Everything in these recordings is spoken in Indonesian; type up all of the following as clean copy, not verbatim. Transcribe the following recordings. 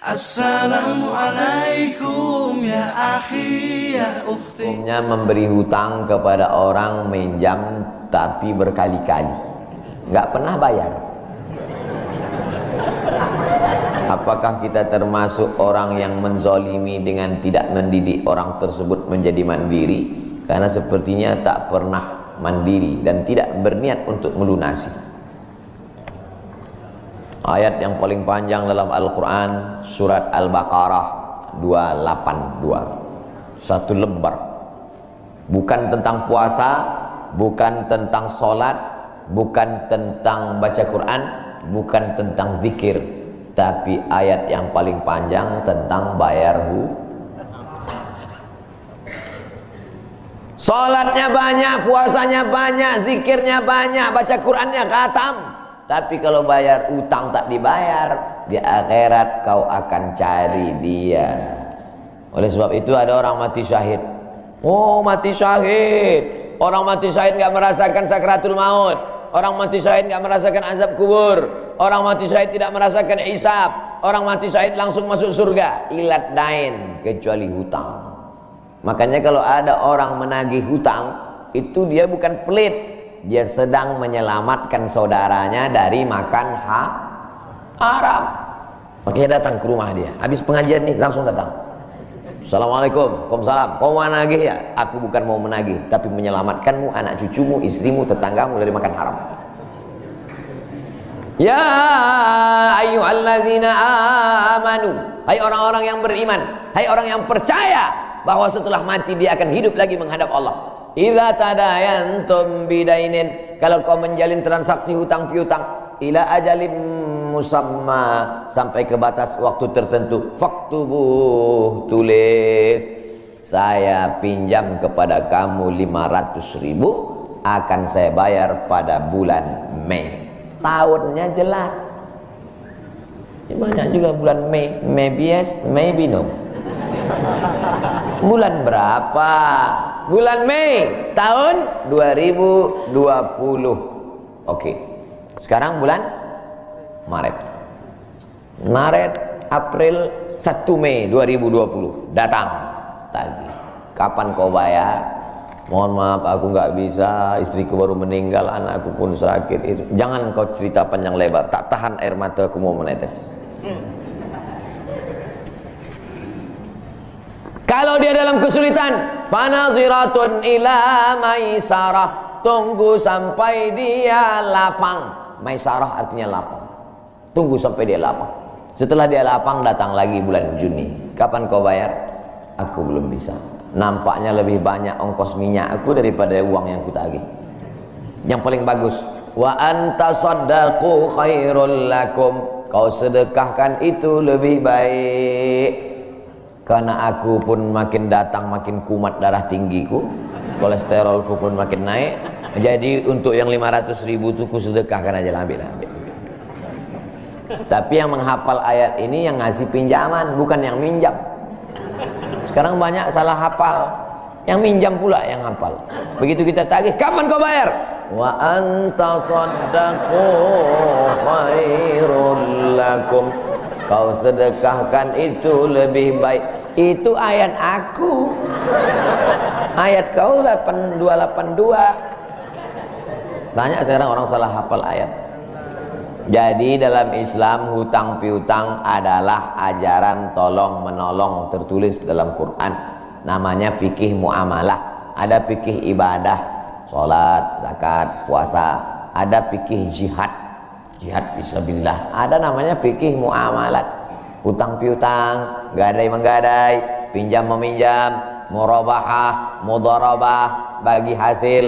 Assalamualaikum ya akhi ya ukhti. Hukumnya memberi hutang kepada orang minjam tapi berkali-kali nggak pernah bayar. Apakah kita termasuk orang yang menzolimi dengan tidak mendidik orang tersebut menjadi mandiri? Karena sepertinya tak pernah mandiri dan tidak berniat untuk melunasi. Ayat yang paling panjang dalam Al-Quran, surat Al-Baqarah 282, satu lembar. Bukan tentang puasa, bukan tentang sholat, bukan tentang baca Quran, bukan tentang zikir, tapi ayat yang paling panjang tentang bayar hutang. Sholatnya banyak, puasanya banyak, zikirnya banyak, baca Qurannya khatam, tapi kalau bayar utang tak dibayar, di akhirat kau akan cari dia. Oleh sebab itu ada orang mati syahid. Oh, mati syahid. Orang mati syahid gak merasakan sakratul maut. Orang mati syahid gak merasakan azab kubur. Orang mati syahid tidak merasakan hisab. Orang mati syahid langsung masuk surga. Ilat dain, kecuali hutang. Makanya kalau ada orang menagih hutang, itu dia bukan pelit, dia sedang menyelamatkan saudaranya dari makan haram. Makanya datang ke rumah dia. Habis pengajian nih langsung datang. Assalamualaikum, waalaikumsalam. Kau mau menagih ya? Aku bukan mau menagih, tapi menyelamatkanmu, anak cucumu, istrimu, tetanggamu dari makan haram. Ya ayyuhalladzina amanu, hai orang-orang yang beriman, hai orang yang percaya bahwa setelah mati dia akan hidup lagi menghadap Allah. Idza tadayantum bidainin, kalau kau menjalin transaksi hutang piutang, ila ajalim musamma, sampai ke batas waktu tertentu, faktubuh, tulis, saya pinjam kepada kamu 500.000, akan saya bayar pada bulan Mei. Tahunnya jelas. Ya, banyak juga bulan Mei, maybe yes, maybe no. Bulan berapa? Bulan Mei tahun 2020. Oke. Sekarang bulan Maret. April 1 Mei 2020 datang tagih. Kapan kau bayar? Mohon maaf aku nggak bisa, istriku baru meninggal, anakku pun sakit. Itu jangan kau cerita panjang lebar, tak tahan air mata aku mau menetes. Kalau dia dalam kesulitan, fanaziratun ila maisarah, tunggu sampai dia lapang. Maisarah artinya lapang. Tunggu sampai dia lapang. Setelah dia lapang, datang lagi bulan Juni. Kapan kau bayar? Aku belum bisa. Nampaknya lebih banyak ongkos minyak aku daripada uang yang kutagih. Yang paling bagus, wa antasaddaqu khairul lakum, kau sedekahkan itu lebih baik. Karena aku pun makin datang makin kumat darah tinggiku, kolesterolku pun makin naik. Jadi untuk yang 500.000 itu ku sedekahkan aja lah, ambil. Tapi yang menghafal ayat ini yang ngasih pinjaman, bukan yang minjam. Sekarang banyak salah hafal, yang minjam pula yang hafal. Begitu kita tagih, kapan kau bayar? Wa anta saddaqu khairul lakum, kau sedekahkan itu lebih baik. Itu ayat aku. Ayat kau 8282. Banyak sekarang orang salah hafal ayat. Jadi dalam Islam hutang piutang adalah ajaran tolong menolong tertulis dalam Quran. Namanya fikih muamalah. Ada fikih ibadah, sholat, zakat, puasa. Ada fikih jihad, jihad fisabilillah. Ada namanya fikih muamalat. Hutang piutang, gadai menggadai, pinjam meminjam, murabahah, mudharabah, bagi hasil.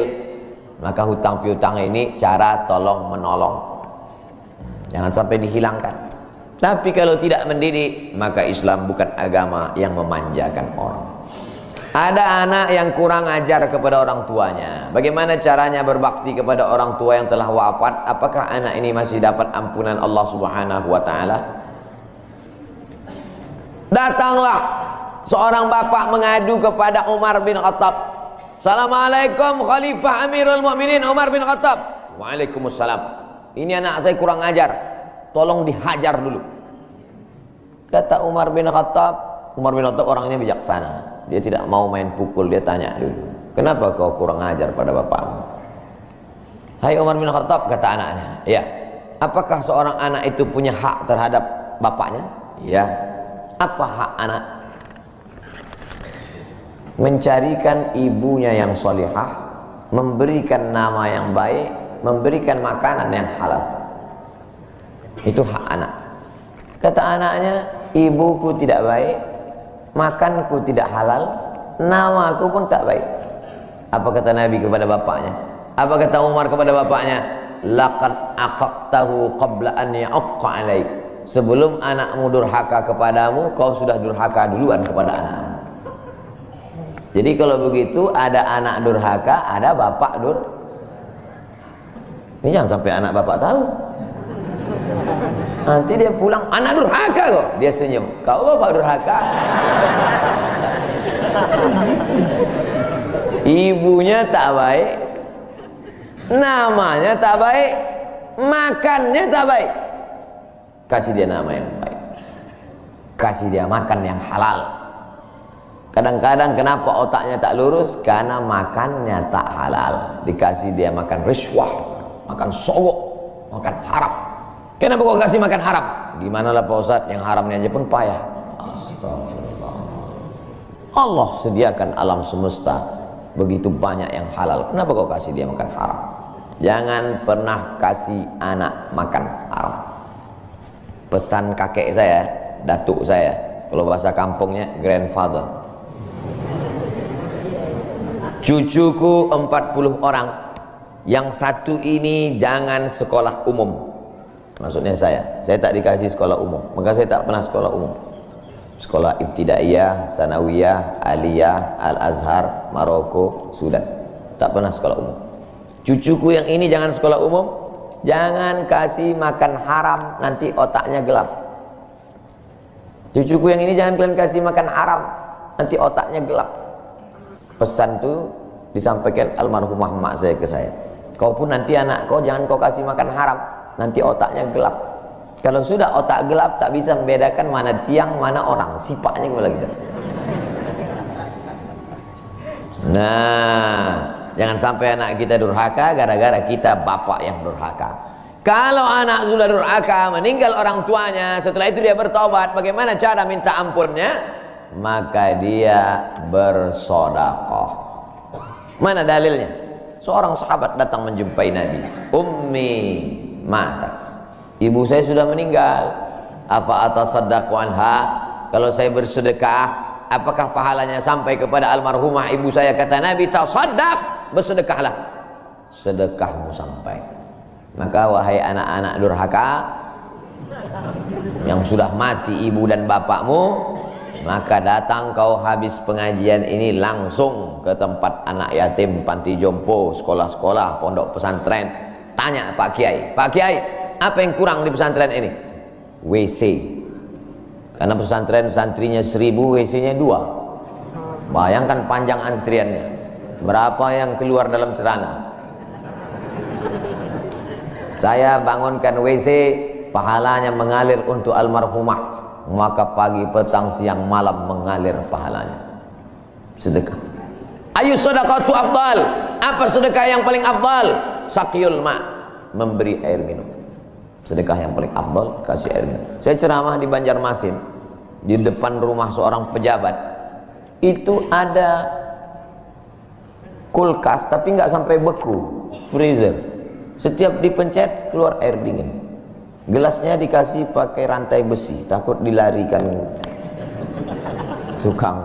Maka hutang piutang ini cara tolong menolong. Jangan sampai dihilangkan. Tapi kalau tidak mendidik, maka Islam bukan agama yang memanjakan orang. Ada anak yang kurang ajar kepada orang tuanya. Bagaimana caranya berbakti kepada orang tua yang telah wafat? Apakah anak ini masih dapat ampunan Allah Subhanahu wa taala? Datanglah seorang bapak mengadu kepada Umar bin Khattab. Assalamualaikum Khalifah Amirul Mukminin Umar bin Khattab. Waalaikumsalam. Ini anak saya kurang ajar, tolong dihajar dulu. Kata Umar bin Khattab orangnya bijaksana. Dia tidak mau main pukul, dia tanya dulu, kenapa kau kurang ajar pada bapakmu? Hai Umar bin Khattab, kata anaknya, ya. Apakah seorang anak itu punya hak terhadap bapaknya? Ya. Apa hak anak? Mencarikan ibunya yang solihah, memberikan nama yang baik, memberikan makanan yang halal. Itu hak anak. Kata anaknya, ibuku tidak baik, makanku tidak halal, namaku pun tak baik. Apa kata Nabi kepada bapaknya? Apa kata Umar kepada bapaknya? Laqad aqaqtahu qabla an ya'aqqa alaik. Sebelum anakmu durhaka kepadamu, kau sudah durhaka duluan kepada anakmu. Jadi kalau begitu, ada anak durhaka, ada bapak Ini jangan sampai anak bapak tahu. Nanti dia pulang, anak durhaka kok. Dia senyum, kau bapak durhaka. Ibunya tak baik, namanya tak baik, makannya tak baik. Kasih dia nama yang baik, kasih dia makan yang halal. Kadang-kadang kenapa otaknya tak lurus? Karena makannya tak halal. Dikasih dia makan riswah, makan sogok, makan haram. Kenapa kau kasih makan haram? Gimana lah Pak Ustadz, yang haramnya aja pun payah. Astagfirullah. Allah sediakan alam semesta begitu banyak yang halal. Kenapa kau kasih dia makan haram? Jangan pernah kasih anak makan haram. Pesan kakek saya, datuk saya, kalau bahasa kampungnya grandfather. Cucuku 40 orang, yang satu ini jangan sekolah umum. Maksudnya saya tak dikasih sekolah umum, maka saya tak pernah sekolah umum. Sekolah ibtidaiyah, sanawiyah, aliyah, al-azhar, Maroko, Sudan. Tak pernah sekolah umum. Cucuku yang ini jangan sekolah umum, jangan kasih makan haram, nanti otaknya gelap. Cucuku yang ini jangan kalian kasih makan haram, nanti otaknya gelap. Pesan itu disampaikan almarhumah mak saya ke saya. Kau pun nanti anak kau jangan kau kasih makan haram, nanti otaknya gelap. Kalau sudah otak gelap, tak bisa membedakan mana tiang, mana orang. Sifatnya kembali gitu. Nah, jangan sampai anak kita durhaka gara-gara kita bapak yang durhaka. Kalau anak sudah durhaka, meninggal orang tuanya, setelah itu dia bertobat, bagaimana cara minta ampunnya? Maka dia bersedekah. Mana dalilnya? Seorang sahabat datang menjumpai Nabi. Ummi matat, ibu saya sudah meninggal. Apa atasaddaqu anha? Kalau saya bersedekah, apakah pahalanya sampai kepada almarhumah ibu saya? Kata Nabi, tasaddaq, bersedekahlah, sedekahmu sampai. Maka wahai anak-anak durhaka yang sudah mati ibu dan bapakmu, maka datang kau habis pengajian ini langsung ke tempat anak yatim, panti jompo, sekolah-sekolah, pondok pesantren. Tanya Pak Kiai, Pak Kiai, apa yang kurang di pesantren ini? WC. Karena pesantren santrinya 1000, WC-nya 2. Bayangkan panjang antriannya. Berapa yang keluar dalam celana? Saya bangunkan WC, pahalanya mengalir untuk almarhumah. Maka pagi, petang, siang, malam mengalir pahalanya. Sedekah. Ayu sedekatu afdal. Apa sedekah yang paling afdal? Saqiyul ma', memberi air minum. Sedekah yang paling afdal, kasih air minum. Saya ceramah di Banjarmasin, di depan rumah seorang pejabat. Itu ada kulkas tapi nggak sampai beku, freezer. Setiap dipencet keluar air dingin. Gelasnya dikasih pakai rantai besi, takut dilarikan tukang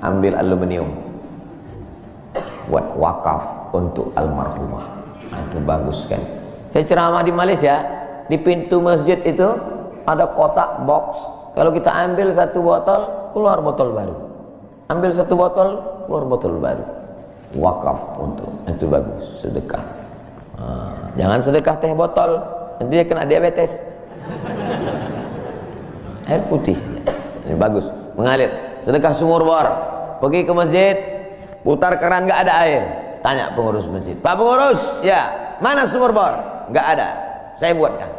ambil aluminium. Buat wakaf untuk almarhumah. Nah, itu bagus kan. Saya ceramah di Malaysia, di pintu masjid itu ada kotak box. Kalau kita ambil satu botol, keluar botol baru. Ambil satu botol, keluar botol baru. Wakaf untuk, itu bagus, sedekah. Jangan sedekah teh botol, nanti dia kena diabetes. Air putih, ini bagus, mengalir. Sedekah sumur bor, pergi ke masjid, putar keran nggak ada air, tanya pengurus masjid, Pak pengurus, ya mana sumur bor? Nggak ada, saya buatkan.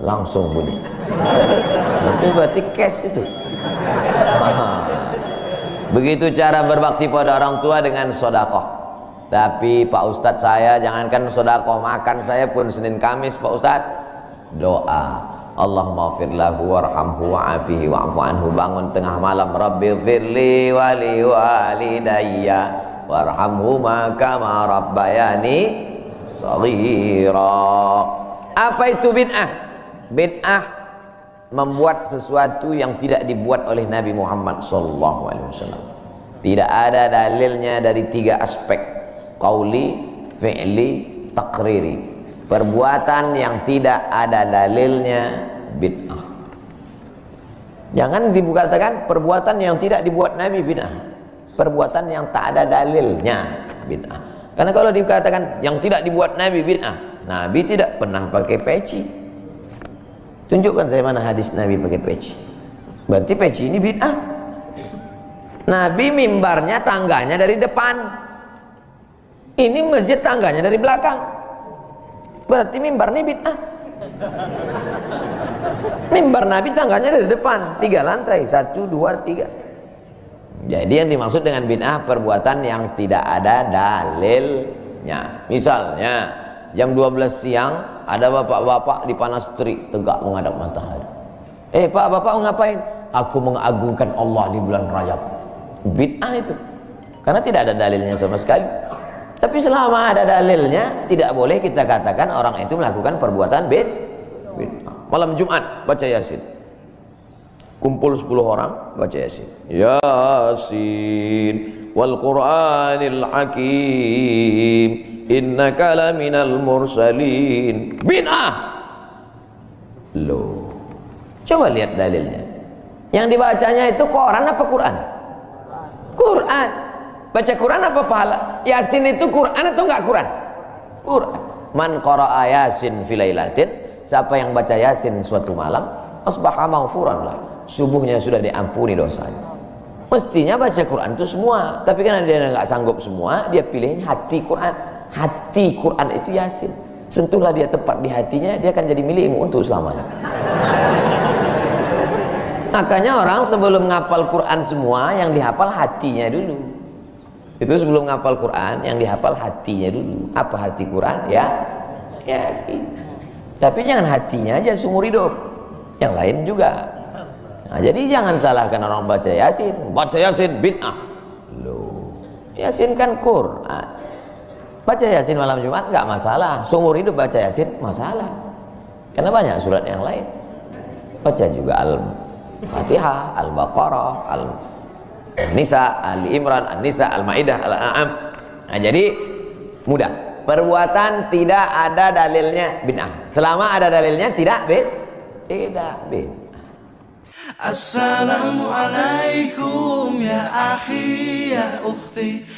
langsung bunyi. Itu berarti cash itu. Begitu cara berbakti pada orang tua dengan sedekah. Tapi Pak Ustadz, saya jangankan sedekah, makan saya pun Senin Kamis Pak Ustadz doa, Allahumma ighfir lahu warhamhu wa'afihi wa'fu anhu, bangun tengah malam, Rabbighfirli wa li walidayya warhamhuma kama rabbayani shaghira. Apa itu bid'ah? Bid'ah membuat sesuatu yang tidak dibuat oleh Nabi Muhammad SAW. Tidak ada dalilnya dari 3 aspek: qauli, fi'li, taqriri. Perbuatan yang tidak ada dalilnya bid'ah. Jangan dikatakan perbuatan yang tidak dibuat Nabi bid'ah. Perbuatan yang tak ada dalilnya bid'ah. Karena kalau dikatakan yang tidak dibuat Nabi bid'ah, Nabi tidak pernah pakai peci. Tunjukkan saya mana hadis Nabi pakai peci. Berarti peci ini bid'ah. Nabi mimbarnya tangganya dari depan. Ini masjid tangganya dari belakang. Berarti mimbar ini bid'ah. Mimbar Nabi tangganya dari depan, 3 lantai, 1, 2, 3. Jadi yang dimaksud dengan bid'ah perbuatan yang tidak ada dalilnya. Misalnya jam 12 siang ada bapak-bapak di panas terik tegak menghadap matahari. Pak, bapak ngapain? Aku mengagungkan Allah di bulan Rajab. Bid'ah itu, karena tidak ada dalilnya sama sekali. Tapi selama ada dalilnya, tidak boleh kita katakan orang itu melakukan perbuatan bid'ah. Malam Jumat baca Yasin, kumpul 10 orang baca Yasin. Yasin wal Qur'anil Hakim innaka laminal mursalin. Bid'ah. Loh, coba lihat dalilnya. Yang dibacanya itu Quran apa Quran? Quran. Baca Quran apa pahala? Yasin itu Quran atau enggak Quran? Quran. Man qara'a Yasin fi lailatin, siapa yang baca Yasin suatu malam, asbaha maghfuran lah, subuhnya sudah diampuni dosanya. Mestinya baca Quran itu semua, tapi karena dia enggak sanggup semua, dia pilih hati Quran. Hati Quran itu Yasin. Sentuhlah dia tepat di hatinya, dia akan jadi milikmu untuk selamanya. Makanya orang sebelum ngapal Quran semua, yang dihafal hatinya dulu. Itu sebelum ngapal Quran, yang dihafal hatinya dulu. Apa hati Quran? Ya Yasin. Tapi jangan hatinya aja seumur hidup, yang lain juga. Nah, jadi jangan salahkan orang baca Yasin. Baca Yasin bid'ah. Loh, Yasin kan Quran. Baca Yasin malam Jumat nggak masalah. Seumur hidup baca Yasin masalah. Karena banyak surat yang lain. Baca juga Al-Fatihah, Al-Baqarah, Al-Nisa, Ali Imran, An-Nisa, Al-Maidah, Al-An'am. Nah, jadi mudah. Perbuatan tidak ada dalilnya bid'ah. Selama ada dalilnya tidak bid'ah. Assalamualaikum ya akhi ya ukhti.